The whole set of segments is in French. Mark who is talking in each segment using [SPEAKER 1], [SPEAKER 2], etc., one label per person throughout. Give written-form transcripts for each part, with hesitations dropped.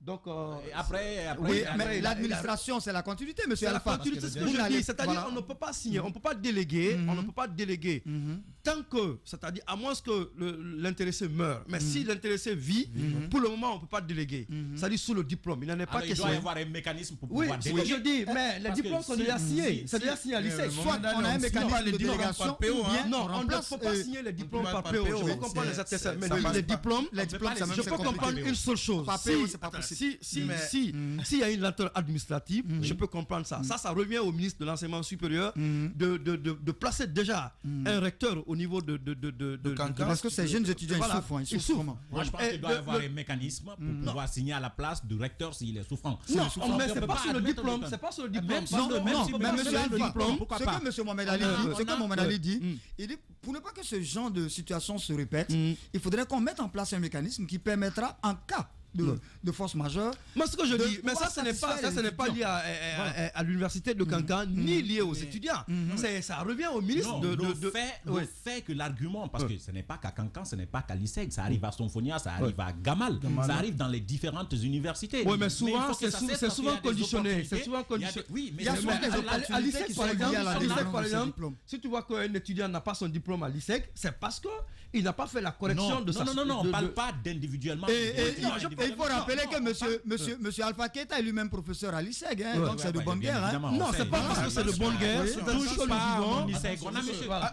[SPEAKER 1] Donc,
[SPEAKER 2] mais l'administration, c'est la continuité, monsieur Alpha.
[SPEAKER 1] C'est la continuité, c'est ce que je dis. C'est-à-dire, on ne peut pas signer, on ne peut pas déléguer, tant que, c'est-à-dire, à moins que l'intéressé meure. Mais si l'intéressé vit, pour le moment, on ne peut pas déléguer. C'est-à-dire, sous le diplôme, il n'en est pas question.
[SPEAKER 3] Il doit y avoir un mécanisme pour pouvoir déléguer.
[SPEAKER 1] Oui, c'est ce que je dis, mais les diplômes sont déjà signés. C'est déjà signé à l'ISEC.
[SPEAKER 2] Soit on a un mécanisme de délégation,
[SPEAKER 1] non, on ne peut pas signer les diplômes par PO. Je peux comprendre les attestations, mais les diplômes, je peux comprendre une seule chose. S'il y a une lenteur administrative, je peux comprendre ça. Ça revient au ministre de l'enseignement supérieur de placer déjà un recteur au niveau de
[SPEAKER 2] parce que ces jeunes étudiants ils souffrent.
[SPEAKER 3] Moi je pense qu'il doit y avoir un mécanisme pour pouvoir signer à la place du recteur s'il est souffrant.
[SPEAKER 1] Non, mais c'est pas sur le diplôme. C'est pas sur le diplôme.
[SPEAKER 2] Non, mais monsieur Alpha, ce que monsieur Mohamed Ali dit, il dit pour ne pas que ce genre de situation se répète, il faudrait qu'on mette en place un mécanisme qui permettra en cas de force majeure.
[SPEAKER 1] Moi, ce que je dis, mais ça, ce n'est pas lié à l'université de Kankan, ni lié aux étudiants. Ça revient au ministre
[SPEAKER 3] le fait que l'argument, parce que ce n'est pas qu'à Kankan, ce n'est pas qu'à l'ISEG, ça arrive à Sonfonia, ça arrive à Gamal, ça arrive dans les différentes universités.
[SPEAKER 1] Oui, mais souvent, c'est souvent conditionné. C'est souvent conditionné.
[SPEAKER 3] Oui, mais
[SPEAKER 1] à l'ISEG, par exemple, si tu vois qu'un étudiant n'a pas son diplôme à l'ISEG, c'est parce qu'il n'a pas fait la correction de sa...
[SPEAKER 3] Non, on ne parle pas d'individuellement.
[SPEAKER 2] Il faut rappeler que monsieur Alpha Keita est lui-même professeur à l'ISEG, donc c'est de bonne guerre.
[SPEAKER 1] Non, c'est pas parce que c'est de bonne guerre.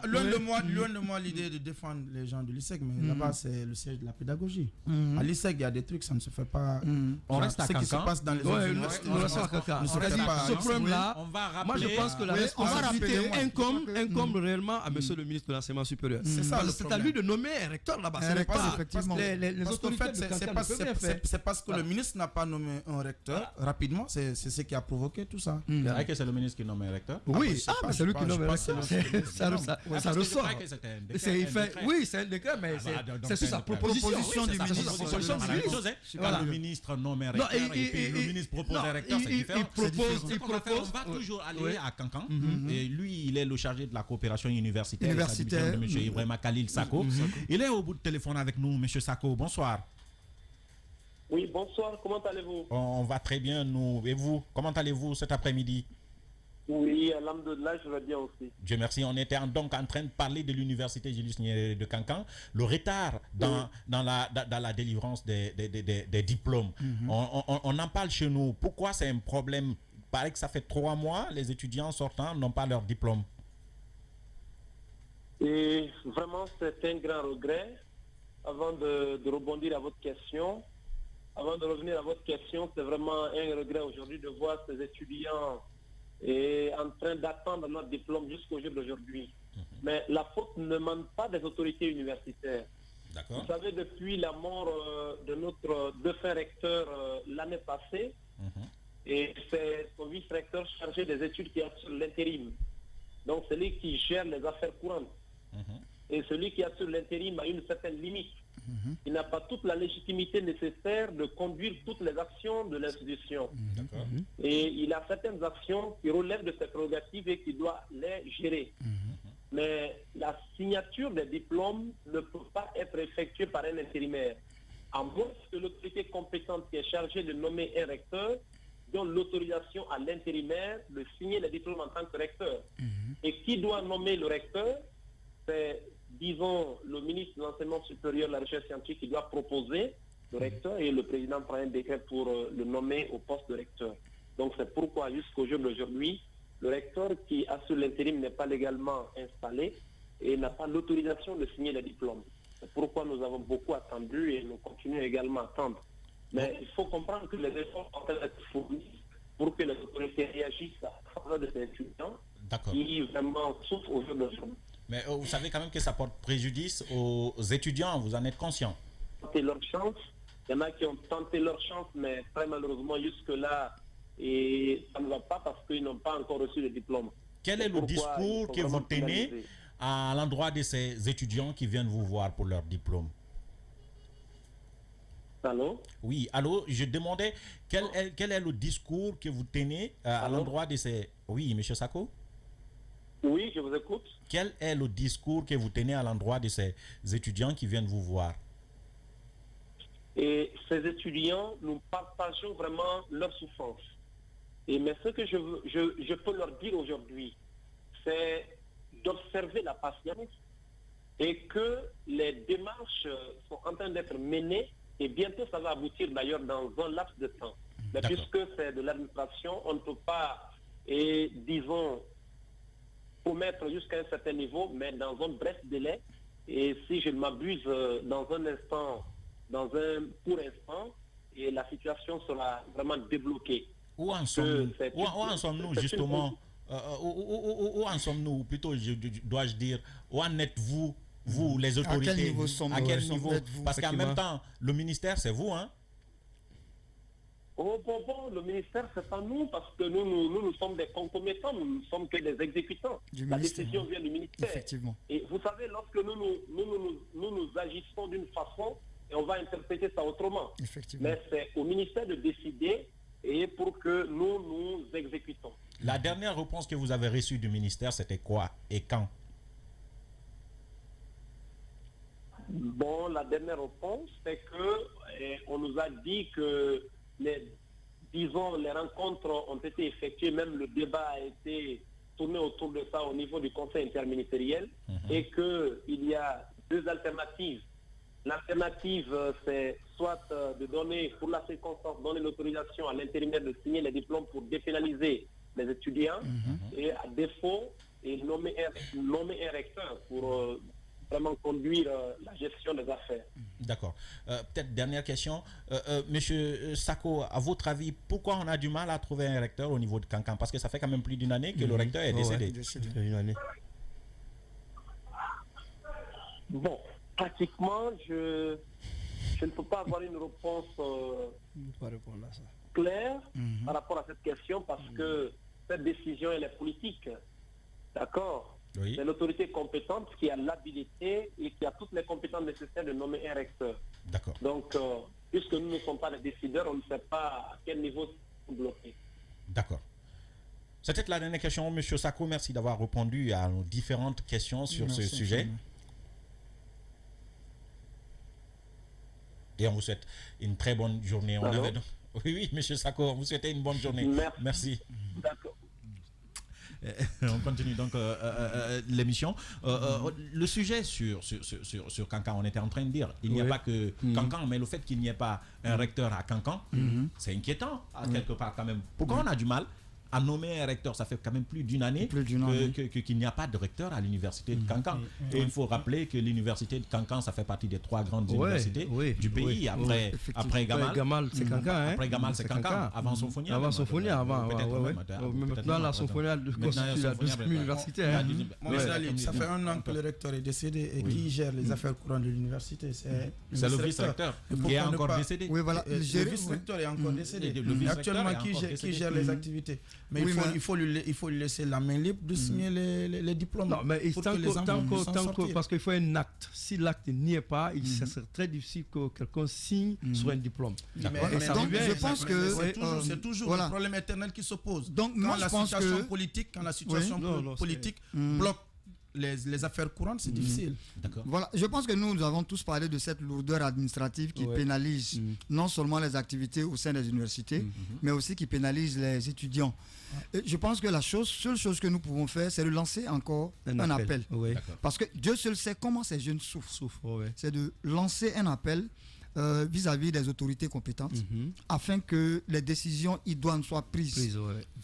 [SPEAKER 4] Loin de moi l'idée de défendre les gens de l'ISEG, mais là-bas c'est le siège de la pédagogie. À l'ISEG, il y a des trucs, ça ne se fait pas.
[SPEAKER 3] On reste à
[SPEAKER 4] ce qui se passe dans les autres universités.
[SPEAKER 1] Ce problème-là, moi je pense que la responsabilité incombe réellement à monsieur le ministre de l'enseignement supérieur. C'est à lui de nommer un recteur là-bas. Ce n'est pas les autorités de Kankan ne peuvent rien faire.
[SPEAKER 4] C'est parce que le ministre n'a pas nommé un recteur rapidement, c'est ce qui a provoqué tout ça.
[SPEAKER 3] C'est vrai que c'est le ministre qui nomme un recteur.
[SPEAKER 1] Oui, mais c'est lui qui nomme un recteur. Ça ressort. Oui, c'est un décret, mais c'est sous sa proposition du ministre.
[SPEAKER 3] Quand le ministre nomme un recteur et puis le ministre propose un recteur, c'est différent. On va toujours aller à Kankan. Et lui, il est le chargé de la coopération universitaire. De M. Ibrahima Khalil Sako. Il est au bout de téléphone avec nous, M. Sako. Bonsoir.
[SPEAKER 5] Oui, bonsoir, comment allez-vous?
[SPEAKER 3] On va très bien, nous. Et vous, comment allez-vous cet après-midi?
[SPEAKER 5] Oui, alhamdoulilah, je vais bien aussi.
[SPEAKER 3] Dieu merci, on était donc en train de parler de l'université Julius Nyerere de Kankan, le retard dans la délivrance des diplômes. On en parle chez nous. Pourquoi c'est un problème? Il paraît que ça fait 3 mois, les étudiants sortants n'ont pas leur diplôme.
[SPEAKER 5] Et vraiment, c'est un grand regret. Avant de rebondir à votre question, avant de revenir à votre question, c'est vraiment un regret aujourd'hui de voir ces étudiants en train d'attendre notre diplôme jusqu'au jour d'aujourd'hui. Mais la faute ne manque pas des autorités universitaires. Vous savez, depuis la mort de notre défunt recteur l'année passée, et c'est son vice-recteur chargé des études qui assure l'intérim. Donc c'est lui qui gère les affaires courantes. Et celui qui assure l'intérim a une certaine limite. Il n'a pas toute la légitimité nécessaire de conduire toutes les actions de l'institution. Et il a certaines actions qui relèvent de ses prérogatives et qui doit les gérer. Mais la signature des diplômes ne peut pas être effectuée par un intérimaire. À moins que l'autorité compétente qui est chargée de nommer un recteur donne l'autorisation à l'intérimaire de signer les diplômes en tant que recteur. Et qui doit nommer le recteur? C'est, disons, le ministre de l'enseignement supérieur, de la recherche scientifique qui doit proposer le recteur et le président prend un décret pour le nommer au poste de recteur. Donc c'est pourquoi jusqu'au jour d'aujourd'hui, le recteur qui assure l'intérim n'est pas légalement installé et n'a pas l'autorisation de signer les diplômes. C'est pourquoi nous avons beaucoup attendu et nous continuons également à attendre. Mais il faut comprendre que les efforts sont être fournis pour que les autorités réagissent à faveur de ces étudiants qui vraiment souffrent au jour d'aujourd'hui.
[SPEAKER 3] Mais vous savez quand même que ça porte préjudice aux étudiants, vous en êtes conscient?
[SPEAKER 5] Leur chance. Il y en a qui ont tenté leur chance, mais très malheureusement jusque-là, et ça ne va pas parce qu'ils n'ont pas encore reçu le diplôme.
[SPEAKER 3] Quel est le discours que vous tenez à l'endroit de ces étudiants qui viennent vous voir pour leur diplôme?
[SPEAKER 5] Allô?
[SPEAKER 3] Oui, allô, je demandais quel est le discours que vous tenez à l'endroit de ces... Oui, M. Sako?
[SPEAKER 5] Oui, je vous écoute.
[SPEAKER 3] Quel est le discours que vous tenez à l'endroit de ces étudiants qui viennent vous voir?
[SPEAKER 5] Et ces étudiants, nous partageons vraiment leur souffrance. Mais ce que je peux leur dire aujourd'hui, c'est d'observer la patience et que les démarches sont en train d'être menées et bientôt ça va aboutir d'ailleurs dans un laps de temps. Mais puisque c'est de l'administration, on ne peut pas, disons, promettre jusqu'à un certain niveau, mais dans un bref délai. Et si je ne m'abuse, dans un instant, pour instant, et la situation sera vraiment débloquée.
[SPEAKER 3] Où en sommes-nous justement où en sommes-nous, plutôt dois-je dire, où en êtes-vous, vous, les autorités?
[SPEAKER 2] À quel niveau
[SPEAKER 3] Parce qu'en même temps, le ministère, c'est vous, hein?
[SPEAKER 5] Bon, le ministère, c'est pas nous, parce que nous sommes des concomitants, nous ne sommes que des exécutants. La décision vient du ministère.
[SPEAKER 2] Effectivement.
[SPEAKER 5] Et vous savez, lorsque nous agissons d'une façon, et on va interpréter ça autrement.
[SPEAKER 2] Effectivement.
[SPEAKER 5] Mais c'est au ministère de décider et pour que nous exécutons.
[SPEAKER 3] La dernière réponse que vous avez reçue du ministère, c'était quoi et quand?
[SPEAKER 5] Bon, la dernière réponse, c'est que on nous a dit que les rencontres ont été effectuées, même le débat a été tourné autour de ça au niveau du conseil interministériel, et qu'il y a deux alternatives. L'alternative, c'est soit de donner, pour la circonstance, donner l'autorisation à l'intérimaire de signer les diplômes pour dépénaliser les étudiants, et à défaut, nommer un recteur pour vraiment conduire la gestion des affaires.
[SPEAKER 3] D'accord. Peut-être dernière question. Monsieur Sako, à votre avis, pourquoi on a du mal à trouver un recteur au niveau de Kankan? Parce que ça fait quand même plus d'une année que le recteur est décédé.
[SPEAKER 1] Une année.
[SPEAKER 5] Bon, pratiquement, je ne peux pas avoir une réponse claire par rapport à cette question parce que cette décision, elle est politique. D'accord?
[SPEAKER 3] Oui.
[SPEAKER 5] C'est l'autorité compétente qui a l'habilité et qui a toutes les compétences nécessaires de nommer un recteur.
[SPEAKER 3] D'accord.
[SPEAKER 5] Donc, puisque nous ne sommes pas les décideurs, on ne sait pas à quel niveau c'est bloqué.
[SPEAKER 3] D'accord. C'était la dernière question, Monsieur Sako. Merci d'avoir répondu à nos différentes questions sur ce sujet. Et on vous souhaite une très bonne journée. Oui, Monsieur Sako, on vous souhaite une bonne journée. Merci.
[SPEAKER 5] D'accord.
[SPEAKER 3] On continue donc l'émission. Le sujet sur Kankan, on était en train de dire, il n'y a pas que Kankan, mais le fait qu'il n'y ait pas un recteur à Kankan, c'est inquiétant quelque part quand même. Pourquoi on a du mal à nommer un recteur? Ça fait quand même plus d'une année qu'il n'y a pas de recteur à l'université de Kankan. Et il faut rappeler que l'université de Kankan, ça fait partie des 3 grandes universités du pays. Après Gamal,
[SPEAKER 1] c'est Kankan.
[SPEAKER 3] Après Gamal, c'est Kankan. Avant Somphonia.
[SPEAKER 1] Maintenant, la Somphonia constitue la 12e université.
[SPEAKER 4] Ça fait 1 an que le recteur est décédé et qui gère les affaires courantes de l'université? C'est
[SPEAKER 3] le vice-recteur qui est encore décédé.
[SPEAKER 4] Oui, voilà. Le vice-recteur est encore décédé. Actuellement, qui gère les activités? Mais il faut lui laisser la main libre de signer les diplômes.
[SPEAKER 1] Non, mais parce qu'il faut un acte. Si l'acte n'y est pas, ça serait très difficile que quelqu'un signe sur un diplôme.
[SPEAKER 2] Donc, je pense que
[SPEAKER 4] c'est toujours le problème éternel qui s'oppose.
[SPEAKER 2] Donc,
[SPEAKER 4] quand la situation politique bloque les affaires courantes, c'est difficile.
[SPEAKER 3] D'accord.
[SPEAKER 2] Voilà, je pense que nous avons tous parlé de cette lourdeur administrative qui pénalise non seulement les activités au sein des universités, mais aussi qui pénalise les étudiants. Et je pense que la seule chose que nous pouvons faire, c'est de lancer encore un appel. Parce que Dieu seul sait comment ces jeunes souffrent. C'est de lancer un appel vis-à-vis des autorités compétentes afin que les décisions idoines soient prises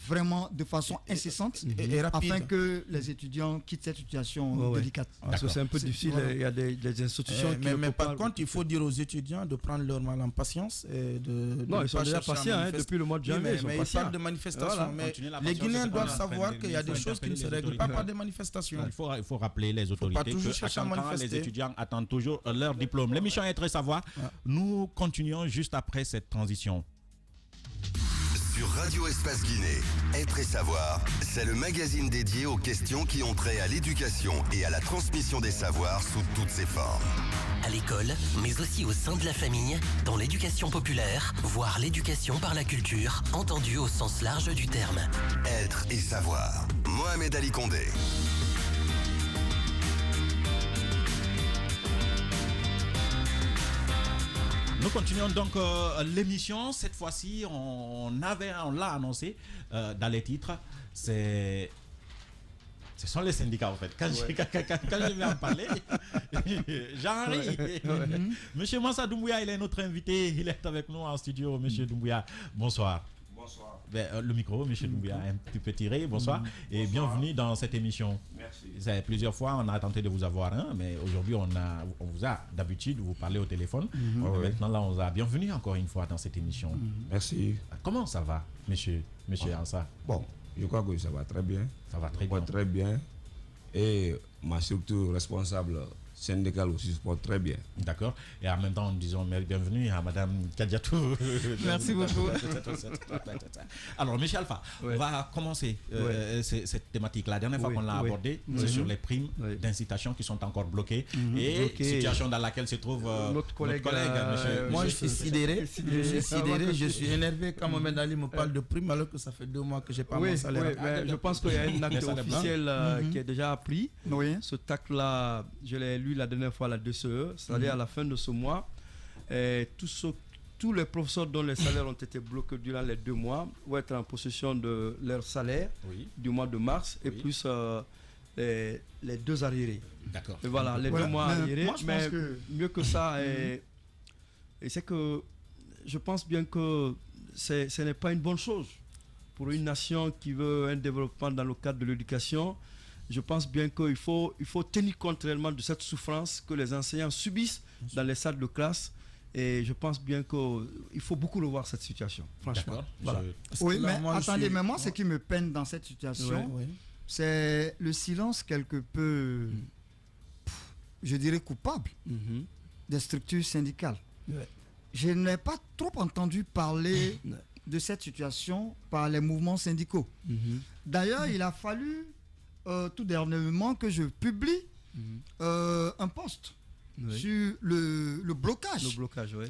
[SPEAKER 2] vraiment de façon incessante
[SPEAKER 4] et rapide,
[SPEAKER 2] afin que les étudiants quittent cette situation délicate.
[SPEAKER 1] Parce que c'est un peu difficile, il y a des institutions qui
[SPEAKER 4] mais par contre, il faut dire aux étudiants de prendre leur mal en patience et
[SPEAKER 1] non, ils sont déjà patients depuis le mois de janvier.
[SPEAKER 4] Mais ils parlent de manifestations. Mais les Guinéens doivent savoir qu'il y a des choses qui ne se règlent pas par des manifestations.
[SPEAKER 3] Il faut rappeler les autorités qu'à Kankan, les étudiants attendent toujours leur diplôme. L'émission est très savoir. Nous continuons juste après cette transition.
[SPEAKER 6] Sur Radio Espace Guinée, Être et Savoir, c'est le magazine dédié aux questions qui ont trait à l'éducation et à la transmission des savoirs sous toutes ses formes.
[SPEAKER 7] À l'école, mais aussi au sein de la famille, dans l'éducation populaire, voire l'éducation par la culture, entendue au sens large du terme.
[SPEAKER 6] Être et Savoir. Mohamed Ali Condé.
[SPEAKER 3] Nous continuons donc l'émission. Cette fois-ci, on l'a annoncé dans les titres. Ce sont les syndicats en fait. Quand je vais en parler, j'en ris. Monsieur Mansa Doumbouya, il est notre invité. Il est avec nous en studio. Monsieur Doumbouya, bonsoir.
[SPEAKER 8] Bonsoir.
[SPEAKER 3] Le micro, monsieur Doumbouya, un petit peu tiré. Bonsoir. Et bienvenue dans cette émission.
[SPEAKER 8] Merci.
[SPEAKER 3] Plusieurs fois, on a tenté de vous avoir, mais aujourd'hui, on vous a d'habitude, vous parlez au téléphone. Maintenant, là, on vous a bienvenue encore une fois dans cette émission.
[SPEAKER 8] Merci.
[SPEAKER 3] Comment ça va, monsieur Ansa?
[SPEAKER 8] Bon, je crois que ça va très bien.
[SPEAKER 3] Ça va très
[SPEAKER 8] bien. Très bien. Et ma structure responsable syndicale aussi se porte très bien.
[SPEAKER 3] D'accord. Et en même temps, disons bienvenue à Madame Kadiatou.
[SPEAKER 9] Merci beaucoup.
[SPEAKER 3] Alors, Monsieur Alpha, on va commencer cette thématique. La dernière fois qu'on l'a abordée, c'est sur les primes d'incitation qui sont encore bloquées et situation dans laquelle se trouve
[SPEAKER 1] notre collègue.
[SPEAKER 4] Moi, je suis sidéré. Je suis énervé quand Mohamed Ali me parle de primes alors que ça fait 2 mois que j'ai pas mon salaire.
[SPEAKER 1] Je pense qu'il y a un acte officiel qui est déjà pris. Ce acte-là, je l'ai lu la dernière fois à la DCE, c'est-à-dire à la fin de ce mois, tous les professeurs dont les salaires ont été bloqués durant les 2 mois vont être en possession de leur salaire du mois de mars et plus les 2 arriérés.
[SPEAKER 3] D'accord.
[SPEAKER 1] Et voilà, les 2 mois arriérés. Mais mieux que ça, et c'est que je pense bien que ce n'est pas une bonne chose pour une nation qui veut un développement dans le cadre de l'éducation. Je pense bien qu'il faut tenir compte réellement de cette souffrance que les enseignants subissent dans les salles de classe. Et je pense bien qu'il faut beaucoup revoir cette situation, franchement.
[SPEAKER 2] Voilà. Oui, mais attendez, mais moi, ce qui me peine dans cette situation, c'est le silence quelque peu, je dirais, coupable des structures syndicales. Je n'ai pas trop entendu parler de cette situation par les mouvements syndicaux. D'ailleurs, il a fallu tout dernièrement que je publie un post sur le blocage,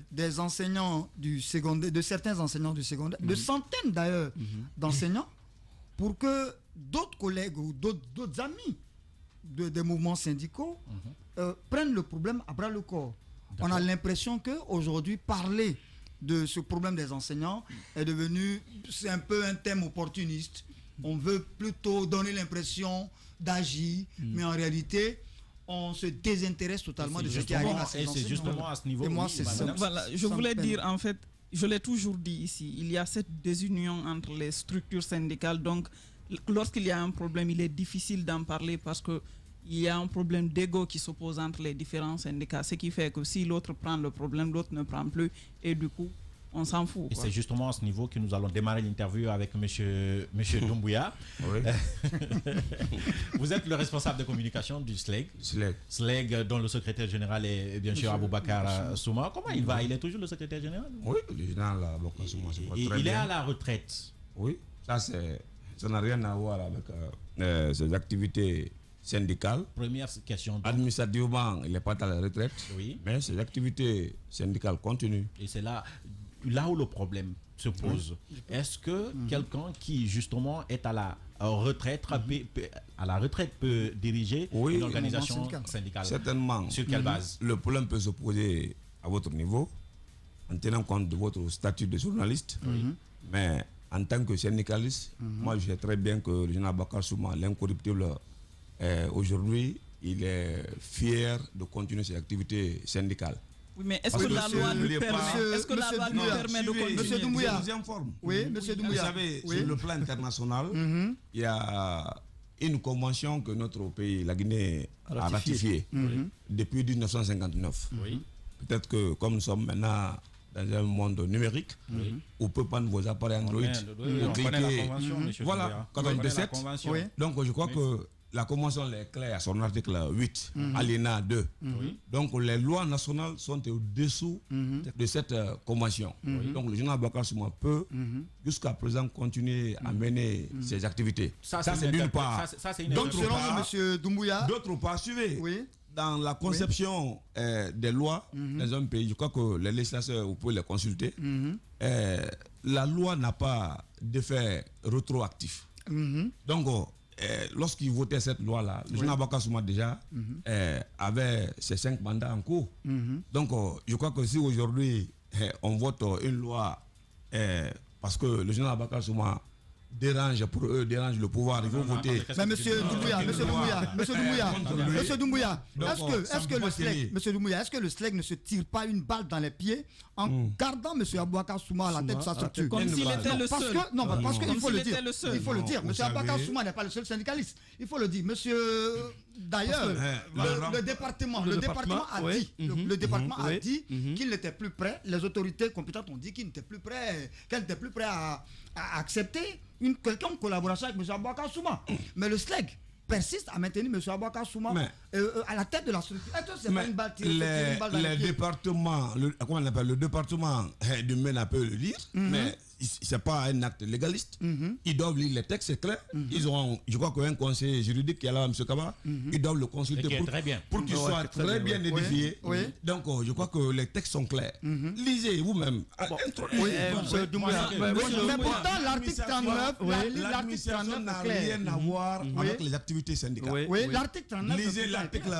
[SPEAKER 2] des enseignants du secondaire, de certains enseignants du secondaire, de centaines d'ailleurs d'enseignants, pour que d'autres collègues ou d'autres amis des mouvements syndicaux prennent le problème à bras le corps. On a l'impression qu'aujourd'hui, parler de ce problème des enseignants est devenu, c'est un peu un thème opportuniste. On veut plutôt donner l'impression d'agir, mais en réalité, on se désintéresse totalement de ce qui arrive à ces enseignants.
[SPEAKER 3] Et c'est justement à ce niveau.
[SPEAKER 2] Et moi, c'est ça.
[SPEAKER 9] Voilà, je voulais dire, en fait, je l'ai toujours dit ici, il y a cette désunion entre les structures syndicales. Donc, lorsqu'il y a un problème, il est difficile d'en parler parce que il y a un problème d'ego qui s'oppose entre les différents syndicats. Ce qui fait que si l'autre prend le problème, l'autre ne prend plus. Et du coup, on s'en fout.
[SPEAKER 3] Et c'est justement à ce niveau que nous allons démarrer l'interview avec monsieur Doumbouya. Vous êtes le responsable de communication du SLEG. SLEG, dont le secrétaire général est bien sûr Aboubacar Souma. Comment il va? Il est toujours le secrétaire général?
[SPEAKER 8] Oui, le général Aboubacar Souma.
[SPEAKER 3] Il est à la retraite.
[SPEAKER 8] Oui, ça n'a rien à voir avec ses activités syndicales.
[SPEAKER 3] Première question. Donc.
[SPEAKER 8] Administrativement, il n'est pas à la retraite, mais ses activités syndicales continuent.
[SPEAKER 3] Et c'est là où le problème se pose. Est-ce que quelqu'un qui justement est à la retraite peut diriger une organisation syndicale?
[SPEAKER 8] Certainement.
[SPEAKER 3] Sur quelle base?
[SPEAKER 8] Le problème peut se poser à votre niveau, en tenant compte de votre statut de journaliste, mais en tant que syndicaliste, moi je sais très bien que le général Bakar Souma, l'incorruptible, aujourd'hui, il est fier de continuer ses activités syndicales.
[SPEAKER 9] Oui, mais est-ce que la loi nous permet de continuer?
[SPEAKER 2] Monsieur Doumbouya,
[SPEAKER 8] je vous informe.
[SPEAKER 2] Oui, monsieur Doumbouya.
[SPEAKER 8] Vous savez, sur le plan international, il y a une convention que notre pays, la Guinée, a ratifiée depuis 1959. Peut-être que comme nous sommes maintenant dans un monde numérique, on peut prendre vos appareils Android.
[SPEAKER 3] On connaît la convention, monsieur
[SPEAKER 8] Voilà, 97. Donc je crois que la convention est claire à son article 8, alinéa 2. Donc les lois nationales sont au-dessous de cette convention. Donc le général Bakar Souma peut jusqu'à présent continuer à mener ses activités. Ça c'est d'une part.
[SPEAKER 2] Donc selon M. Doumbouya,
[SPEAKER 8] d'autre part, suivez. Dans la conception des lois dans un pays, je crois que les législateurs, vous pouvez les consulter, la loi n'a pas d'effet rétroactif. Donc, lorsqu'il votait cette loi-là, le général Bakar Souma déjà avait ses 5 mandats en cours. Donc, je crois que si aujourd'hui on vote une loi parce que le général Abakar Souma dérange le pouvoir, ils vont voter.
[SPEAKER 2] Mais monsieur Doumbouya, est-ce que le SLEG ne se tire pas une balle dans les pieds en gardant monsieur Aboubacar Souma à la tête de sa structure?
[SPEAKER 9] Comme s'il était le seul.
[SPEAKER 2] Parce qu'il faut le dire. Il faut le dire. Monsieur Aboubacar Souma n'est pas le seul syndicaliste. Il faut le dire. D'ailleurs, le département a dit qu'il n'était plus prêt. Les autorités compétentes ont dit qu'il n'était plus prêt, qu'elle n'était plus prêt à accepter quelqu'un en collaboration avec M. Aboubacar Souma. Mais le SLEG persiste à maintenir M. Aboubacar Souma à la tête de la structure. Est-ce que c'est pas une balle tirée?
[SPEAKER 8] Le département du MENA peut le lire, mais ce n'est pas un acte légaliste. Ils doivent lire les textes, c'est clair. Ils auront, je crois qu'un conseil juridique qui est là, M. Kaba, ils doivent le consulter pour qu'il soit très bien édifié. Donc, je crois que les textes sont clairs. Lisez vous-même.
[SPEAKER 2] Mais pourtant, l'article 39,
[SPEAKER 8] l'administration n'a rien à voir avec les activités syndicales.
[SPEAKER 2] L'article 39.
[SPEAKER 8] Lisez l'article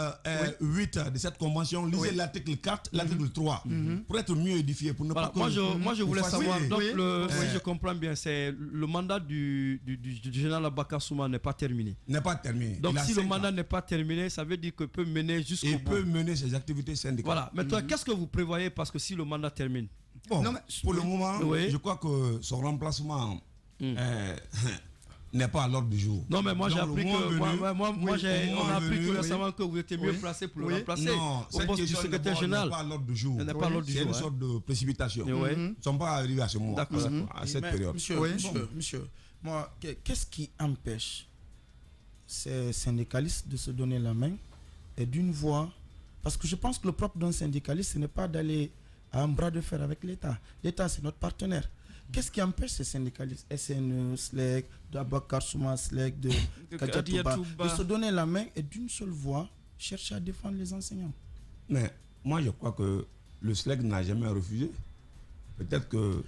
[SPEAKER 8] 8 de cette convention, lisez l'article 4, l'article 3, pour être mieux édifié. Pour ne pas
[SPEAKER 1] moi, je voulais savoir, donc, si je comprends bien, c'est le mandat du général Aboubacar Souma n'est pas terminé.
[SPEAKER 8] N'est pas terminé.
[SPEAKER 1] Donc, si le mandat n'est pas terminé, ça veut dire qu'il peut mener jusqu'au bout.
[SPEAKER 8] Il peut mener ses activités syndicales.
[SPEAKER 1] Voilà. Maintenant, qu'est-ce que vous prévoyez parce que si le mandat termine?
[SPEAKER 8] Bon, pour le moment, je crois que son remplacement n'est pas à l'ordre du jour.
[SPEAKER 1] Non, mais moi j'ai appris que on a appris tout récemment que vous étiez mieux placé pour le remplacer.
[SPEAKER 8] Non,
[SPEAKER 1] au poste du secrétaire général.
[SPEAKER 8] N'est pas à l'ordre du jour.
[SPEAKER 1] C'est
[SPEAKER 8] une sorte de précipitation. Ils ne sont pas arrivés à ce moment, à cette période.
[SPEAKER 4] Monsieur, moi, qu'est-ce qui empêche ces syndicalistes de se donner la main et d'une voix? Parce que je pense que le propre d'un syndicaliste, ce n'est pas d'aller à un bras de fer avec l'État. L'État, c'est notre partenaire. Qu'est-ce qui empêche ces syndicalistes, SNE, SLEG, d'Aboubacar Souma, SLEG, de Kadiatouba, de se donner la main et d'une seule voix chercher à défendre les enseignants?
[SPEAKER 8] Mais moi, je crois que le SLEG n'a jamais refusé. Peut-être que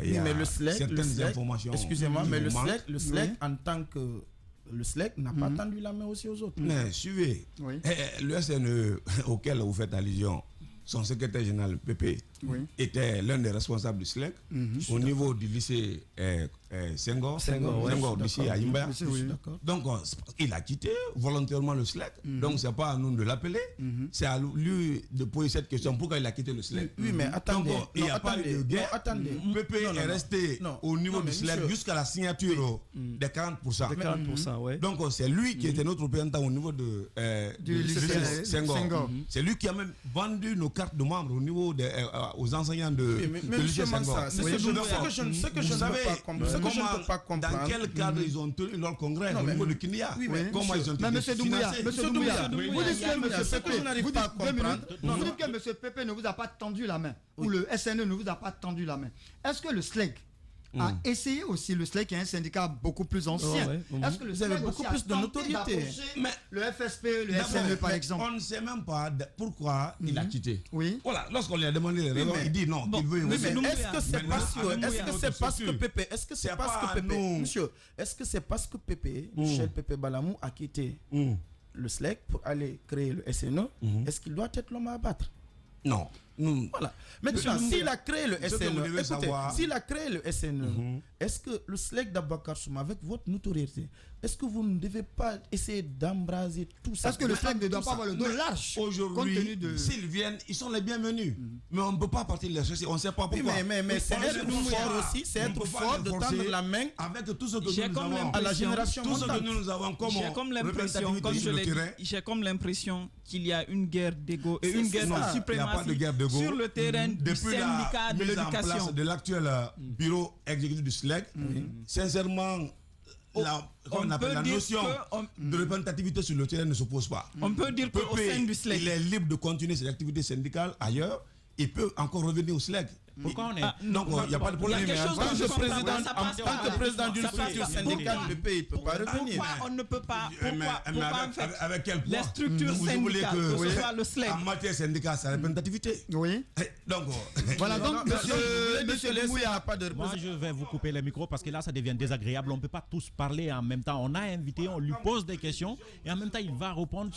[SPEAKER 8] il y a certaines informations.
[SPEAKER 4] Excusez-moi, mais le SLEG en tant que le SLEG n'a pas tendu la main aussi aux autres.
[SPEAKER 8] Mais suivez, le SNE auquel vous faites allusion, son secrétaire général, Pépé, était l'un des responsables du SLEG au niveau du lycée Senghor, lycée à Imba. Donc, il a quitté volontairement le SLEG. Donc, ce n'est pas à nous de l'appeler. C'est à lui de poser cette question. Pourquoi il a quitté le SLEG?
[SPEAKER 4] Oui, mais attendez.
[SPEAKER 8] Donc, il n'y a pas eu de guerre. Pépé est resté au niveau du SLEG jusqu'à la signature des 40%. Donc, c'est lui qui était notre représentant au niveau du lycée Senghor. C'est lui qui a même vendu nos cartes de membres au niveau aux enseignants de lycée Senghor.
[SPEAKER 4] Ce que je ne peux pas comprendre.
[SPEAKER 8] Dans quel cadre ils ont tenu leur congrès au niveau de Kinia? Comment ils ont été financés?
[SPEAKER 2] Monsieur Doumbouya, vous dites que M. Pépé ne vous a pas tendu la main, ou le SNE ne vous a pas tendu la main. Est-ce que le SLEG a essayé aussi, le SLEG qui est un syndicat beaucoup plus ancien, est-ce que le SLEG
[SPEAKER 4] beaucoup plus de notoriété?
[SPEAKER 2] Le FSP, le SNE par exemple?
[SPEAKER 8] On ne sait même pas pourquoi il a quitté. Voilà, lorsqu'on lui a demandé les raisons, il dit non, il veut.
[SPEAKER 4] Est-ce que c'est parce que Pépé, monsieur, est-ce que c'est parce que Pépé, Michel Pépé Balamou a quitté le SLEG pour aller créer le SNE? Est-ce qu'il doit être l'homme à abattre?
[SPEAKER 8] Non.
[SPEAKER 4] Voilà. Maintenant, s'il a créé le SNE, est-ce que le SLEG d'Aboubacar Souma, avec votre notoriété, est-ce que vous ne devez pas essayer d'embraser tout ça?
[SPEAKER 2] Est-ce que le SLEG ne doit pas avoir le dos large?
[SPEAKER 8] Aujourd'hui, s'ils viennent, ils sont les bienvenus. Mais on ne peut pas partir de la société, on ne sait pas pourquoi.
[SPEAKER 4] Mais c'est être fort aussi, c'est être fort de tendre la main
[SPEAKER 8] avec tout ce que nous avons
[SPEAKER 4] à la génération
[SPEAKER 8] montante. Tout ce que nous avons comme
[SPEAKER 9] j'ai comme l'impression qu'il y a une guerre d'ego et une guerre de suprématie sur le terrain du syndicat de l'éducation.
[SPEAKER 8] De l'actuel bureau exécutif du SLEG, sincèrement, la notion de représentativité sur le terrain ne se pose pas.
[SPEAKER 9] On peut dire qu'au sein du SLEG,
[SPEAKER 8] il est libre de continuer ses activités syndicales ailleurs. Il peut encore revenir au SLEG.
[SPEAKER 3] Pourquoi on est...
[SPEAKER 8] Donc, il n'y a pas de problème.
[SPEAKER 4] En tant que président d'une structure syndicale, il ne peut pas revenir.
[SPEAKER 9] Pourquoi on ne peut pas...
[SPEAKER 8] Avec quel poids?
[SPEAKER 9] Les structures syndicales, que ce soit le SLEC.
[SPEAKER 8] En matière syndicale, c'est la représentativité.
[SPEAKER 2] Oui.
[SPEAKER 8] Donc,
[SPEAKER 2] voilà, donc, monsieur Mouya n'a pas de
[SPEAKER 3] Moi, je vais vous couper les micros parce que là, ça devient désagréable. On ne peut pas tous parler en même temps. On a invité, on lui pose des questions et en même temps, il va répondre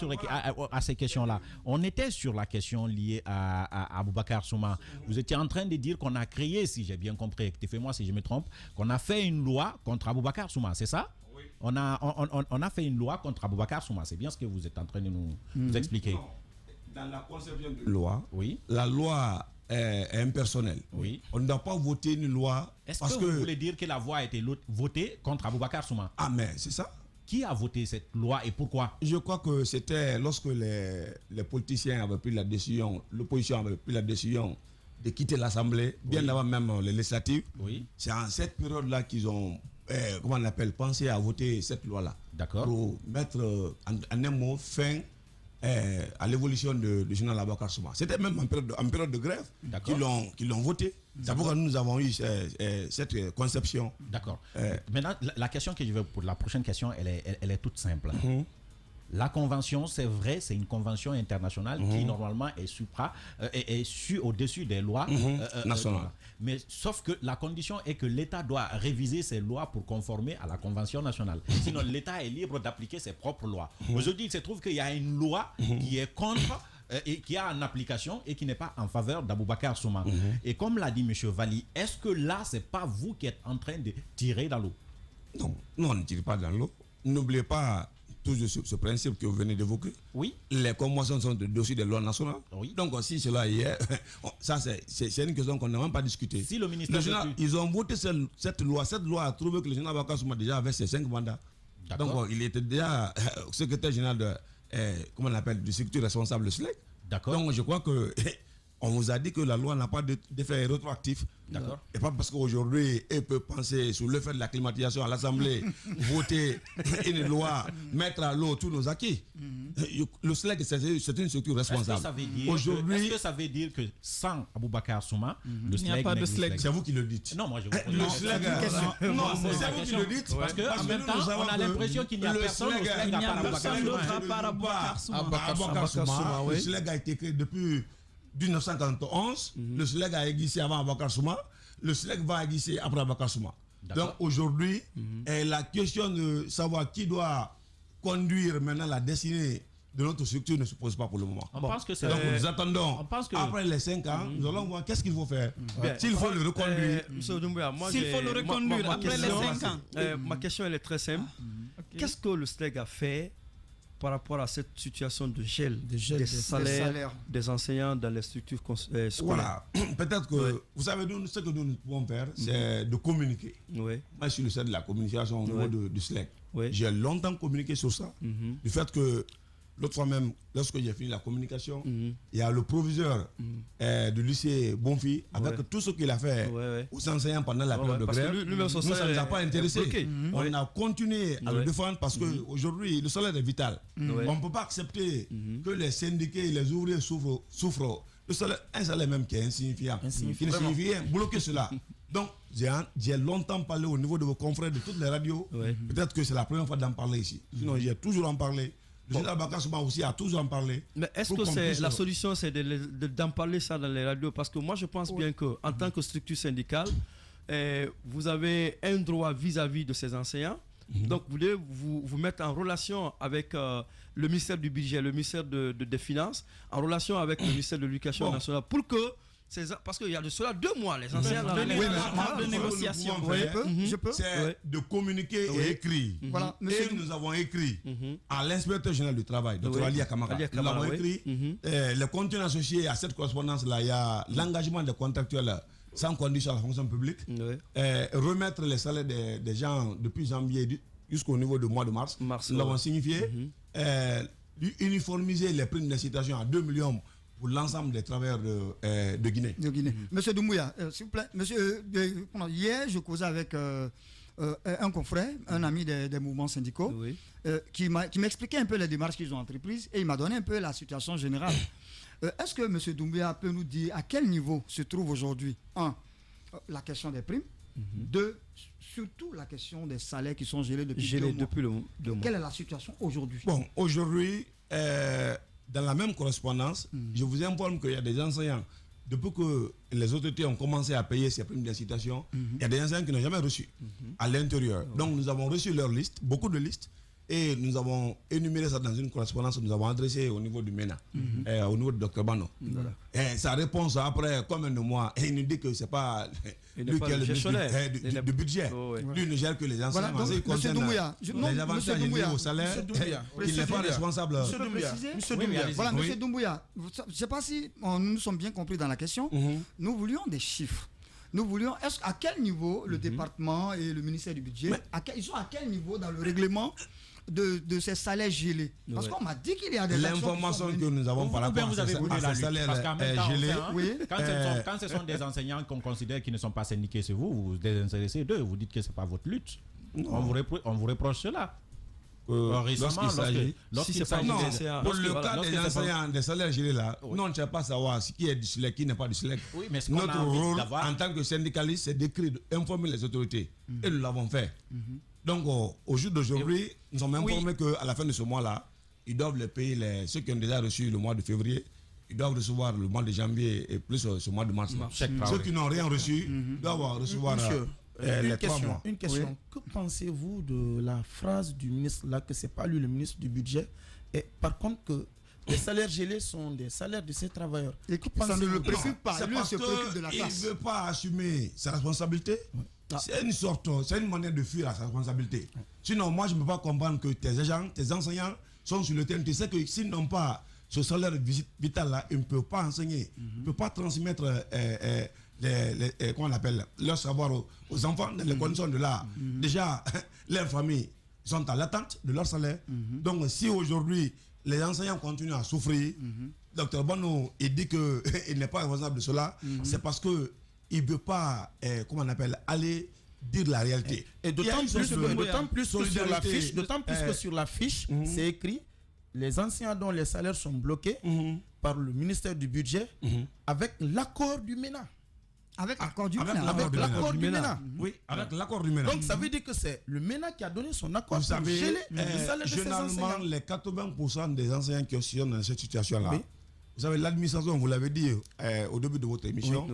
[SPEAKER 3] à ces questions-là. On était sur la question liée à Aboubacar Souma. Vous étiez en train de dire qu'on a créé, si j'ai bien compris, fais-moi si je me trompe, qu'on a fait une loi contre Aboubacar Souma, c'est ça? Oui. On a fait une loi contre Aboubacar Souma. C'est bien ce que vous êtes en train de nous expliquer.
[SPEAKER 8] Non. Dans la conception de loi, la loi est impersonnelle.
[SPEAKER 3] Oui.
[SPEAKER 8] On ne doit pas voter une loi.
[SPEAKER 3] Est-ce que vous voulez dire que la loi a été votée contre Aboubacar Souma?
[SPEAKER 8] Ah, mais c'est ça.
[SPEAKER 3] Qui a voté cette loi et pourquoi?
[SPEAKER 8] Je crois que c'était lorsque les politiciens avaient pris la décision, l'opposition avait pris la décision de quitter l'Assemblée, bien avant même les législatives.
[SPEAKER 3] Oui.
[SPEAKER 8] C'est en cette période-là qu'ils ont, pensé à voter cette loi-là.
[SPEAKER 3] D'accord.
[SPEAKER 8] Pour mettre en un mot fin à l'évolution du général Aboubacar Souma. C'était même en période de grève qu'ils l'ont voté. C'est pourquoi nous avons eu cette conception.
[SPEAKER 3] D'accord. Maintenant, la question que je veux pour la prochaine question, elle est toute simple. La convention, c'est vrai, c'est une convention internationale qui normalement est au-dessus des lois
[SPEAKER 8] nationales.
[SPEAKER 3] Mais sauf que la condition est que l'État doit réviser ses lois pour conformer à la convention nationale. Sinon, l'État est libre d'appliquer ses propres lois. Aujourd'hui, il se trouve qu'il y a une loi qui est contre et qui est en application et qui n'est pas en faveur d'Aboubacar Souma. Et comme l'a dit M. Valli, est-ce que là, c'est pas vous qui êtes en train de tirer dans l'eau?
[SPEAKER 8] Non, on ne tire pas dans l'eau. N'oubliez pas toujours ce principe que vous venez d'évoquer.
[SPEAKER 3] Oui.
[SPEAKER 8] Les conventions sont de dossier des lois nationales.
[SPEAKER 3] Oui.
[SPEAKER 8] Donc, si cela y est, ça c'est une question qu'on n'a même pas discutée.
[SPEAKER 3] Si le ministère
[SPEAKER 8] ils ont voté cette loi. Cette loi a trouvé que le général Aboubacar Souma déjà avait ses 5 mandats. Donc, il était déjà secrétaire général du structure responsable de SLEC.
[SPEAKER 3] D'accord.
[SPEAKER 8] Donc, je crois que on vous a dit que la loi n'a pas d'effet rétroactif.
[SPEAKER 3] D'accord.
[SPEAKER 8] Et pas parce qu'aujourd'hui, elle peut penser sur le fait de la climatisation à l'Assemblée, voter une loi, mettre à l'eau tous nos acquis. Le SLEC, c'est une structure responsable.
[SPEAKER 3] Est-ce que ça veut dire que sans Aboubacar Souma, le SLEC,
[SPEAKER 9] il n'y a pas de SLEC?
[SPEAKER 8] C'est vous qui le dites.
[SPEAKER 3] Non, moi je vous pose
[SPEAKER 8] c'est vous qui le dites.
[SPEAKER 3] Parce qu'en même temps, on a l'impression qu'il n'y a personne au SLEC à part Aboubacar
[SPEAKER 8] Souma. Le SLEC a été créé depuis 1941, le SLEC a existé avant Aboubacar Souma, le SLEC va exister après Aboubacar Souma. Donc aujourd'hui, la question de savoir qui doit conduire maintenant la destinée de notre structure ne se pose pas pour le moment.
[SPEAKER 3] On pense que c'est...
[SPEAKER 8] Donc nous attendons, après les 5 ans, nous allons voir qu'est-ce qu'il faut faire. S'il faut le reconduire.
[SPEAKER 9] S'il faut le reconduire après les 5 ans.
[SPEAKER 1] Ma question elle est très simple. Qu'est-ce que le SLEC a fait par rapport à cette situation de gel des salaires des enseignants dans les structures scolaires?
[SPEAKER 8] Voilà, peut-être que, vous savez, ce que nous pouvons faire, c'est de communiquer. Moi, je suis le chef de la communication au niveau du SLEC. J'ai longtemps communiqué sur ça, du fait que l'autre fois même, lorsque j'ai fini la communication, il y a le proviseur du lycée Bonfi, avec tout ce qu'il a fait aux enseignants pendant la période de grève, ça ne nous a pas intéressé. On a continué à le défendre parce qu'aujourd'hui, le salaire est vital. On ne peut pas accepter que les syndiqués et les ouvriers souffrent. Un salaire même qui est insignifiant, qui ne signifie rien, bloquer cela. Donc, j'ai longtemps parlé au niveau de vos confrères de toutes les radios. Peut-être que c'est la première fois d'en parler ici. Sinon, j'ai toujours en parlé. Le général Aboubacar Souma aussi a toujours en parlé.
[SPEAKER 1] Mais est-ce que la solution, c'est d'en parler ça dans les radios? Parce que moi, je pense bien qu'en tant que structure syndicale, vous avez un droit vis-à-vis de ces enseignants. Donc, vous devez vous mettre en relation avec le ministère du Budget, le ministère des Finances, en relation avec le ministère de l'Éducation nationale, pour que... Parce qu'il y a de cela 2 mois, les enseignants
[SPEAKER 9] de négociation.
[SPEAKER 8] Je peux. C'est de communiquer et écrire.
[SPEAKER 2] Voilà.
[SPEAKER 8] Et nous avons écrit à l'inspecteur général du travail, Dr. Ali Akamara. Nous avons écrit les contenus associés à cette correspondance-là. Il y a l'engagement des contractuels sans condition à la fonction publique, remettre les salaires des gens depuis janvier jusqu'au niveau du mois de mars. Nous l'avons signifié. Uniformiser les primes d'incitation à 2 millions pour l'ensemble des travailleurs de Guinée.
[SPEAKER 2] Monsieur Doumbouya, s'il vous plaît. Monsieur, hier, je causais avec un confrère, un ami des mouvements syndicaux, qui m'expliquait un peu les démarches qu'ils ont entreprises et il m'a donné un peu la situation générale. Est-ce que M. Doumbouya peut nous dire à quel niveau se trouve aujourd'hui, la question des primes, deux, surtout la question des salaires qui sont gelés depuis deux mois. Quelle est la situation aujourd'hui?
[SPEAKER 8] Bon, aujourd'hui, dans la même correspondance, je vous informe qu'il y a des enseignants, depuis que les autorités ont commencé à payer ces primes d'incitation, il y a des enseignants qui n'ont jamais reçu à l'intérieur. Donc nous avons reçu leur liste, beaucoup de listes, et nous avons énuméré ça dans une correspondance que nous avons adressée au niveau du MENA, au niveau du Dr Bano. Et sa réponse après combien de mois, et il nous dit que ce n'est pas lui qui est le ministre du budget. Lui ne gère que les enseignants.
[SPEAKER 2] Voilà, donc, M. Doumbouya,
[SPEAKER 8] les avantages liés au salaire, il n'est pas responsable.
[SPEAKER 2] Voilà, M. Doumbouya, je ne sais pas si nous sommes bien compris dans la question. Nous voulions des chiffres. Nous voulions, à quel niveau le département et le ministère du budget, ils sont à quel niveau dans le règlement de ces salaires gelés? Parce qu'on m'a dit qu'il y a des
[SPEAKER 8] l'information que nous avons par rapport à ces salaires gelés.
[SPEAKER 3] Quand ce sont des enseignants qu'on considère qui ne sont pas syndiqués, c'est vous, vous désintéressez d'eux, vous dites que ce n'est pas votre lutte. On vous reproche cela.
[SPEAKER 8] Lorsqu'il s'agit pour le cas des enseignants des salaires gelés là, non, on ne sait pas savoir ce qui est du SLEC, qui n'est pas du SLEC. Notre rôle en tant que syndicaliste, c'est d'écrire, d'informer les autorités. Et nous l'avons fait. Donc au jour d'aujourd'hui, nous sommes informés qu'à la fin de ce mois-là, ils doivent les payer, ceux qui ont déjà reçu le mois de février, ils doivent recevoir le mois de janvier et plus ce mois de mars. Ceux qui n'ont rien reçu doivent recevoir les 3 mois.
[SPEAKER 4] Une question. Que pensez-vous de la phrase du ministre là, que ce n'est pas lui le ministre du budget, et par contre que les salaires gelés sont des salaires de ces travailleurs?
[SPEAKER 2] Et ça ne le préoccupe pas.
[SPEAKER 8] Lui se préoccupe de la classe. Il ne veut pas assumer sa responsabilité. C'est une manière de fuir à sa responsabilité. Sinon, moi, je ne peux pas comprendre que tes agents, tes enseignants sont sur le terrain. Tu sais que s'ils n'ont pas ce salaire vital-là, ils ne peuvent pas enseigner, ils ne peuvent pas transmettre comment on appelle, leur savoir aux enfants dans les conditions de l'art. Déjà, leurs familles sont en attente de leur salaire. Donc, si aujourd'hui, les enseignants continuent à souffrir, Dr Bono, il dit qu'il n'est pas responsable de cela, c'est parce que il ne veut pas, comment on appelle, aller dire la réalité.
[SPEAKER 4] Et d'autant plus que sur la fiche, c'est écrit les enseignants dont les salaires sont bloqués par le ministère du budget avec l'accord du MENA.
[SPEAKER 2] Avec l'accord du
[SPEAKER 4] MENA.
[SPEAKER 8] Oui, avec l'accord du MENA.
[SPEAKER 4] Donc ça veut dire que c'est le MENA qui a donné son accord.
[SPEAKER 8] Vous savez, généralement, les 80% des enseignants qui sont dans cette situation-là, vous savez, l'administration, vous l'avez dit au début de votre émission,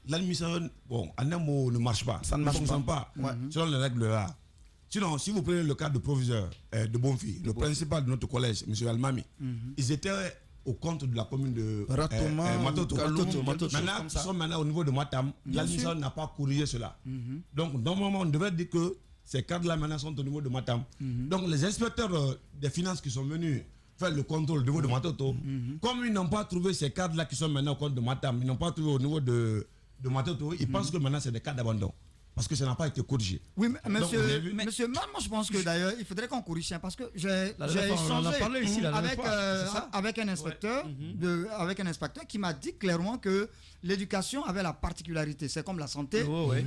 [SPEAKER 8] l'administration, bon, en un mot, ne marche pas. Ça ne fonctionne pas selon les règles là. Sinon, si vous prenez le cas de proviseur de Bonfi, le principal de notre collège, M. Almami, ils étaient au compte de la commune de Matoto. Maintenant, ils sont maintenant au niveau de Matam. L'administration n'a pas corrigé cela. Donc, normalement, on devrait dire que ces cadres-là maintenant sont au niveau de Matam. Donc, les inspecteurs des finances qui sont venus faire le contrôle au niveau de Matoto, comme ils n'ont pas trouvé ces cadres-là qui sont maintenant au compte de Matam, ils n'ont pas trouvé au niveau de Matoto, ils pensent que maintenant c'est des cas d'abandon. Parce que ça n'a pas été corrigé.
[SPEAKER 2] Oui, mais monsieur, moi je pense que d'ailleurs, il faudrait qu'on corrige ça parce que j'ai échangé avec un inspecteur, avec un inspecteur qui m'a dit clairement que l'éducation avait la particularité, c'est comme la santé,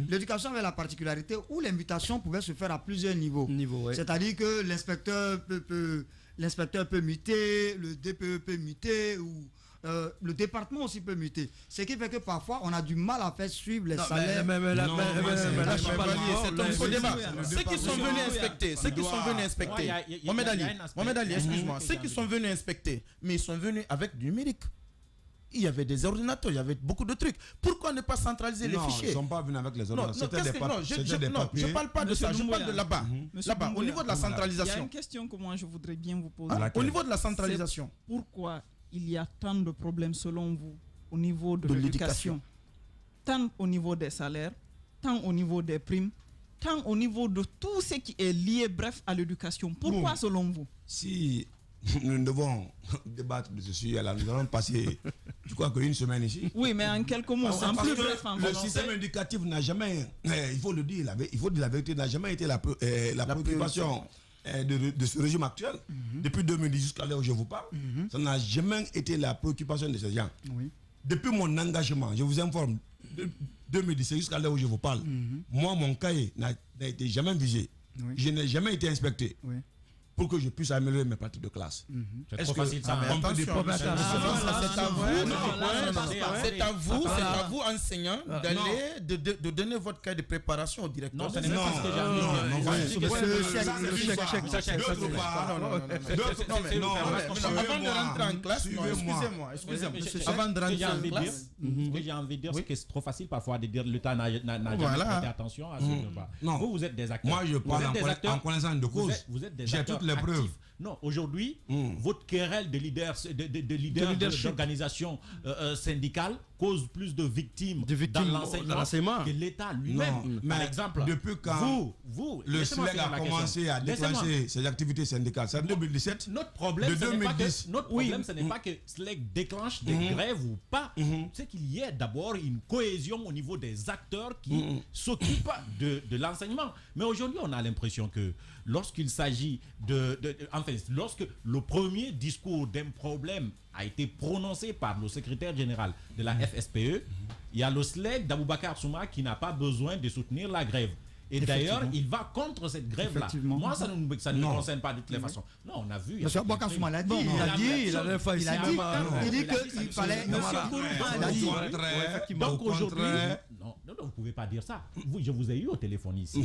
[SPEAKER 2] l'éducation avait la particularité où l'invitation pouvait se faire à plusieurs niveaux. C'est-à-dire que l'inspecteur peut muter, le DPE peut muter ou le département aussi peut muter. Ce qui fait que parfois on a du mal à faire suivre les salaires.
[SPEAKER 4] C'est un faux débat. Ceux qui sont venus inspecter, Mohamed Ali, excuse-moi, ceux qui sont venus inspecter, mais ils sont venus avec du numérique. Il y avait des ordinateurs, il y avait beaucoup de trucs. Pourquoi ne pas centraliser les fichiers?
[SPEAKER 8] Ils ne sont pas venus avec les ordinateurs.
[SPEAKER 4] Je ne parle pas de ça, je parle de là-bas. Là-bas, au niveau de la centralisation.
[SPEAKER 9] Il y a une question que moi je voudrais bien vous poser.
[SPEAKER 4] Au niveau de la centralisation.
[SPEAKER 9] Pourquoi il y a tant de problèmes selon vous au niveau de l'éducation, tant au niveau des salaires, tant au niveau des primes, tant au niveau de tout ce qui est lié, bref, à l'éducation? Pourquoi selon vous?
[SPEAKER 8] Si nous devons débattre de ce sujet-là, nous allons passer, je crois qu'une semaine ici.
[SPEAKER 9] Oui, mais en quelques mots, en plus bref.
[SPEAKER 8] Le système éducatif n'a jamais, il faut le dire, il faut dire la vérité, n'a jamais été la préoccupation de ce régime actuel. Depuis 2010 jusqu'à l'heure où je vous parle, ça n'a jamais été la préoccupation de ces gens. Depuis mon engagement, je vous informe, 2017 jusqu'à l'heure où je vous parle, moi, mon cahier n'a été jamais visé. Je n'ai jamais été inspecté. Pour que je puisse améliorer mes pratiques de classe.
[SPEAKER 3] C'est trop facile ça.
[SPEAKER 4] C'est à vous, enseignants, de donner votre cahier de préparation au directeur.
[SPEAKER 3] Non, ce n'est pas ce que j'ai envie
[SPEAKER 4] Avant de rentrer en classe, excusez-moi. Avant de rentrer en classe,
[SPEAKER 3] ce que j'ai envie de dire, c'est que c'est trop facile parfois de dire l'État n'a jamais prêté attention à ce débat. Vous êtes des acteurs.
[SPEAKER 8] Moi, je parle en connaissance de cause.
[SPEAKER 3] Vous êtes des
[SPEAKER 8] j'ai
[SPEAKER 3] acteurs
[SPEAKER 8] toutes les preuves.
[SPEAKER 3] Non, aujourd'hui, votre querelle de leaders d'organisations syndicales cause plus de victimes dans l'enseignement que l'État lui-même.
[SPEAKER 8] Par
[SPEAKER 3] exemple,
[SPEAKER 8] depuis quand le SLEG a commencé à déclencher ses activités syndicales, c'est en 2017.
[SPEAKER 3] Notre problème, ce n'est pas que SLEG déclenche des grèves ou pas. C'est qu'il y ait d'abord une cohésion au niveau des acteurs qui s'occupent de l'enseignement. Mais aujourd'hui, on a l'impression que lorsqu'il s'agit lorsque le premier discours d'un problème a été prononcé par le secrétaire général de la FSPE, il y a le SLEG d'Aboubacar Souma qui n'a pas besoin de soutenir la grève. Et d'ailleurs, il va contre cette grève-là. Moi, ça ne me concerne pas de toutes les façons. Non, on a vu.
[SPEAKER 2] Monsieur Aboubacar Souma l'a dit. Il a dit qu'il fallait.
[SPEAKER 3] Donc aujourd'hui, non, vous ne pouvez pas dire ça. Je vous ai eu au téléphone ici.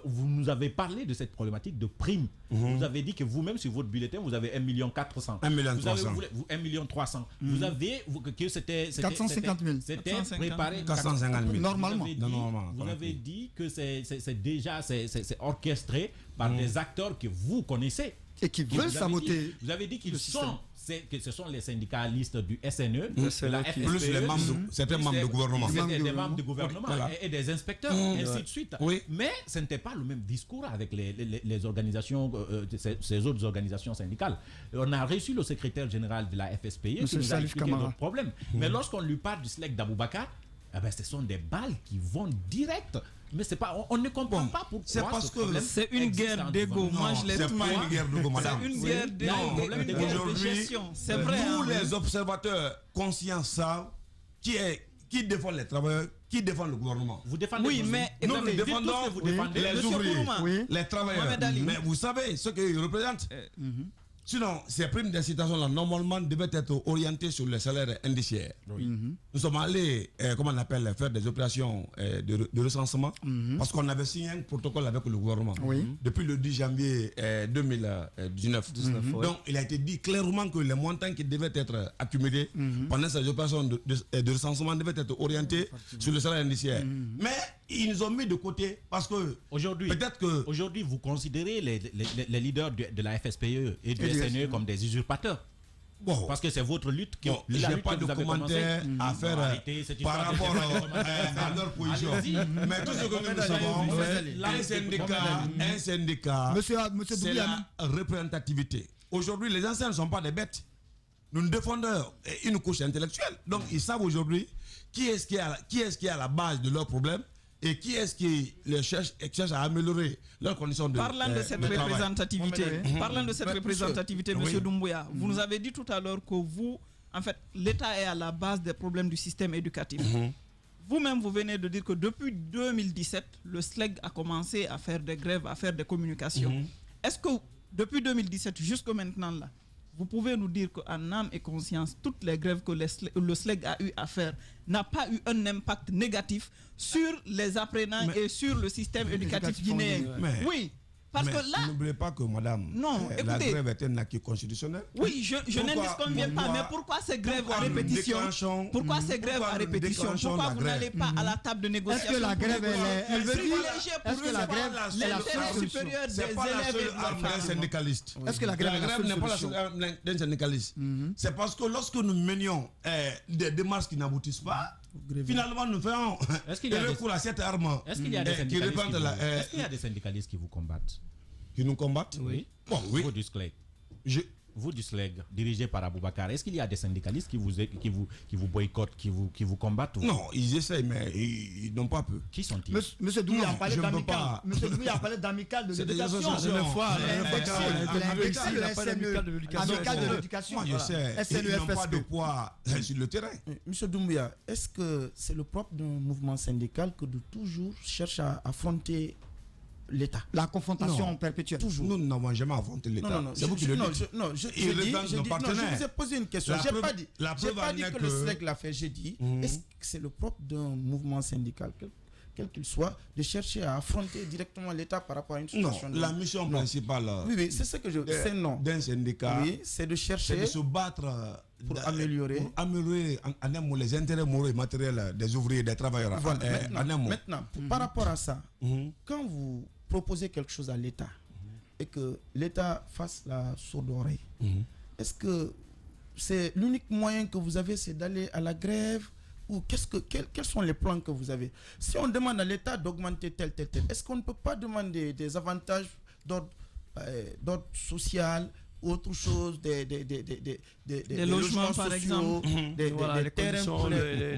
[SPEAKER 3] Vous nous avez parlé de cette problématique de prime. Vous avez dit que vous-même, sur votre bulletin, vous avez 1,4 million. 1,3 million. Vous avez que c'était
[SPEAKER 2] 450 000.
[SPEAKER 3] C'était préparé.
[SPEAKER 8] 450 000.
[SPEAKER 2] Normalement.
[SPEAKER 3] Vous avez dit que c'est orchestré par des acteurs que vous connaissez.
[SPEAKER 2] Et qui veulent saboter.
[SPEAKER 3] Vous avez dit que ce sont les syndicalistes du SNE,
[SPEAKER 8] de la FSPE, plus les membres, certains membres du gouvernement.
[SPEAKER 3] Des membres du gouvernement et des inspecteurs, ainsi de suite. Mais ce n'était pas le même discours avec les organisations, ces autres organisations syndicales. On a reçu le secrétaire général de la FSPE qui nous a expliqué notre problème. Mais lorsqu'on lui parle du SLEG d'Aboubacar, ce sont des balles qui vont direct. Mais c'est pas, on ne comprend pas pourquoi.
[SPEAKER 8] C'est parce que
[SPEAKER 9] c'est une guerre d'ego. Moi, je l'ai
[SPEAKER 8] trouvé. C'est pas une guerre d'ego, madame.
[SPEAKER 9] C'est une guerre d'ego.
[SPEAKER 8] Aujourd'hui,
[SPEAKER 9] c'est vrai.
[SPEAKER 8] Tous les observateurs conscients savent qui défend les travailleurs, qui défend le gouvernement.
[SPEAKER 3] Vous défendez.
[SPEAKER 9] Oui, mais
[SPEAKER 8] nous défendons les ouvriers, les travailleurs. Mais vous savez ce qu'ils représentent. Sinon, ces primes d'incitation-là, normalement, devaient être orientées sur les salaires indiciaires. Nous sommes allés, comment on appelle, faire des opérations de recensement, parce qu'on avait signé un protocole avec le gouvernement depuis le 10 janvier 2019. Donc, il a été dit clairement que les montants qui devaient être accumulés pendant ces opérations de recensement devaient être orientés sur le salaire indiciaire. Mais ils nous ont mis de côté parce que
[SPEAKER 3] aujourd'hui, vous considérez les leaders de la FSPE et du SNE comme des usurpateurs. Parce que c'est votre lutte que
[SPEAKER 8] je n'ai pas de commentaires à faire par rapport à leur position. Mais tout ce que nous savons, un syndicat, c'est la représentativité. Aujourd'hui, les anciens ne sont pas des bêtes. Nous défendons une couche intellectuelle. Donc, ils savent aujourd'hui qui est-ce qui est à la base de leurs problèmes et qui est-ce qui les cherche à améliorer leurs conditions de travail.
[SPEAKER 9] Parlant de cette représentativité, M. Doumbouya, vous nous avez dit tout à l'heure que vous, en fait, l'État est à la base des problèmes du système éducatif. Vous-même, vous venez de dire que depuis 2017, le SLEG a commencé à faire des grèves, à faire des communications. Est-ce que depuis 2017 jusqu'à maintenant, là, vous pouvez nous dire qu'en âme et conscience, toutes les grèves que le SLEG a eu à faire n'a pas eu un impact négatif sur les apprenants et sur le système éducatif guinéen? Oui. Parce que là.
[SPEAKER 8] N'oubliez pas que, madame, la grève est un acquis constitutionnel.
[SPEAKER 9] Oui, je n'indispensable pas, mais pourquoi ces grèves à répétition? Pourquoi ces grèves à répétition? Pourquoi vous n'allez pas à la table de négociation?
[SPEAKER 2] Est-ce que la grève, elle veut dire
[SPEAKER 9] est-ce que la grève est la seule supérieure des élèves
[SPEAKER 8] d'un syndicaliste?
[SPEAKER 2] Est-ce que la grève
[SPEAKER 8] n'est pas la seule arme d'un syndicaliste? C'est parce que lorsque nous menions des démarches qui n'aboutissent pas, finalement nous faisons recours à cette arme.
[SPEAKER 3] Est-ce qu'il y a des syndicalistes qui vous combattent?
[SPEAKER 8] Qui nous combattent?
[SPEAKER 3] Oui.
[SPEAKER 8] Bon, oui.
[SPEAKER 3] Du SLEG. vous du SLEG, dirigé par Aboubacar, est-ce qu'il y a des syndicalistes qui vous boycottent, qui vous combattent?
[SPEAKER 8] Non, ils essayent, mais ils n'ont pas peu.
[SPEAKER 3] Qui sont-ils?
[SPEAKER 2] Monsieur Doumbouya a parlé d'amical. Monsieur Doumbouya a parlé d'amical de l'éducation. Amical de l'éducation.
[SPEAKER 8] Moi, je sais, ils n'ont pas de poids sur le terrain.
[SPEAKER 4] Monsieur Doumbouya, est-ce que c'est le propre d'un mouvement syndical que de toujours chercher à affronter l'État?
[SPEAKER 2] La confrontation perpétuelle.
[SPEAKER 8] Toujours. Nous n'avons jamais affronté l'État. C'est vous qui le dites.
[SPEAKER 4] Je vous ai posé une question. Je n'ai pas dit que le SLEG l'a fait. J'ai dit, est-ce que c'est le propre d'un mouvement syndical, quel qu'il soit, de chercher à affronter directement l'État par rapport à une situation?
[SPEAKER 8] Non, la mission principale
[SPEAKER 4] c'est ce que je c'est non.
[SPEAKER 8] D'un syndicat,
[SPEAKER 4] c'est de chercher,
[SPEAKER 8] c'est de se battre
[SPEAKER 4] pour améliorer
[SPEAKER 8] en un mot les intérêts moraux et matériels des ouvriers, des travailleurs.
[SPEAKER 4] Voilà. Maintenant, par rapport à ça, quand vous proposez quelque chose à l'État et que l'État fasse la sourde oreille, est-ce que c'est l'unique moyen que vous avez, c'est d'aller à la grève? Ou quels sont les plans que vous avez? Si on demande à l'État d'augmenter tel, est-ce qu'on ne peut pas demander des avantages d'ordre social, autre chose, des
[SPEAKER 9] logements par exemple,
[SPEAKER 4] des terrains?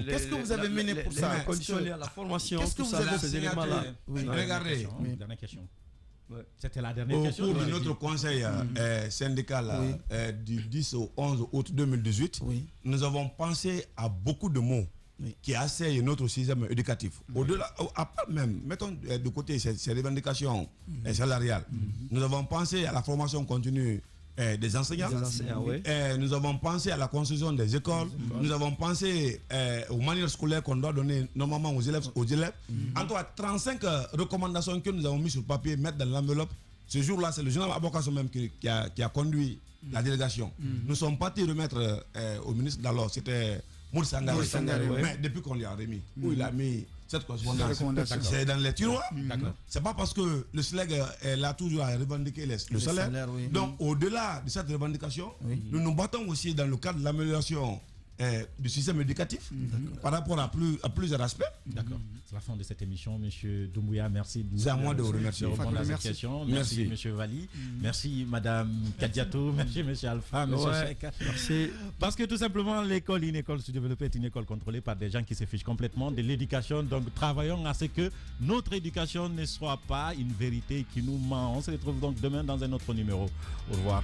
[SPEAKER 4] Qu'est-ce que vous avez mené pour ça?
[SPEAKER 1] Les conditions liées à la formation,
[SPEAKER 4] qu'est-ce que vous avez
[SPEAKER 1] ces éléments-là?
[SPEAKER 8] Regardez.
[SPEAKER 3] Dernière question. C'était la dernière question.
[SPEAKER 8] Au cours de notre conseil syndical du 10 au 11 août 2018, nous avons pensé à beaucoup de mots qui assaillent notre système éducatif. Au-delà, à part même, mettons de côté ces revendications salariales, nous avons pensé à la formation continue des enseignants, nous avons pensé à la construction des écoles, nous avons pensé aux manières scolaires qu'on doit donner normalement aux élèves. En tout cas, 35 recommandations que nous avons mis sur papier, mettre dans l'enveloppe. Ce jour-là, c'est le général Abokasso même qui a conduit la délégation. Nous sommes partis remettre au ministre d'alors, c'était Mour Sangaré, mais depuis qu'on lui a remis, où il a mis cette correspondance, c'est dans les tiroirs. C'est pas parce que le SLEG a toujours à revendiquer le salaire. Donc, au-delà de cette revendication, nous nous battons aussi dans le cadre de l'amélioration du système éducatif par rapport à plusieurs aspects.
[SPEAKER 3] D'accord. C'est la fin de cette émission, Monsieur Doumbouya. Merci.
[SPEAKER 8] C'est à moi de vous remercier.
[SPEAKER 3] Merci, Monsieur Vali. Merci, Madame Kadiatou. Merci, Monsieur Alpha, Monsieur Cheikh.
[SPEAKER 1] Merci.
[SPEAKER 3] Parce que tout simplement, une école sous-développée est une école contrôlée par des gens qui se fichent complètement de l'éducation. Donc, travaillons à ce que notre éducation ne soit pas une vérité qui nous ment. On se retrouve donc demain dans un autre numéro. Au revoir.